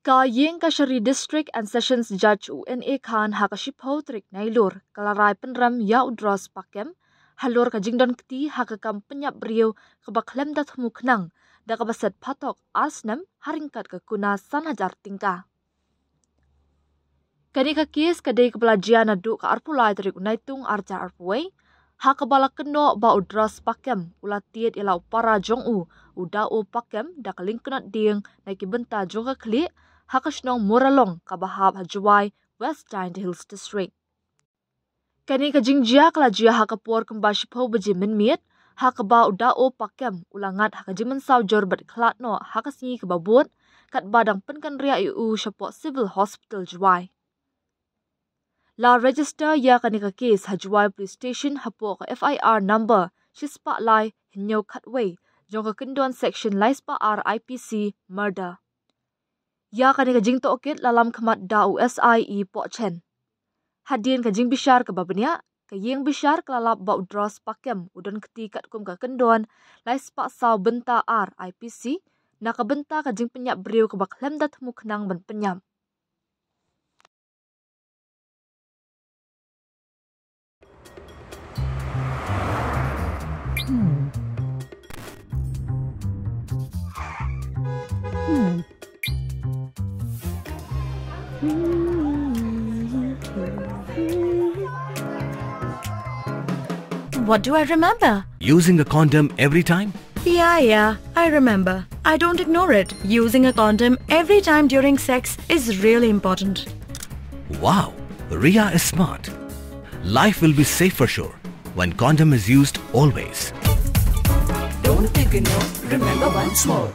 Ka Yeng Kashari District and Sessions Judge UNA Khan hakashipho trik nailur kalarai penram ya udros pakem halur ka jingdon kti hakakam penyap beriu kebaklem dat muknang da kabaset patok arsnem haringkat ke kuna sanajar tingka. Kani ka kes kadai kepelajian adu ka arpulai trik unaitung arja arpuai hakabala keno ba udros pakem ulatiet ila upara jongu udao pakem da kalingkunat ding naiki benta jonga klik hakasnong muralong kabahab hajuai West Giant Hills District. Kani ka jingjia kalajia hakapor kembashipo beji minmiet hakaba udao pakem ulangat hakajimen saujor bat klatno hakasngi kebabut kat badang penkan ria iu syapok civil hospital juai. La register ya kani ka kes hajuai police station hapok FIR number shispa lai hinyo katway jong ka kendon section laispa RIPC murder. Ya kani ka jing tokit lalam kemat da USIE pok chen. Hadien ka jing bishar ke babenya ka yeng bishar kelalap ba udros pakem udan keti kat kum ka kendon laispa saw benta RIPC na ka benta ka jing penyap beriu ke baklem dat muknang ben penyam. What do I remember? Using a condom every time? Yeah, I remember. I don't ignore it. Using a condom every time during sex is really important. Wow, Ria is smart. Life will be safe for sure when condom is used always. Don't think no, remember once more.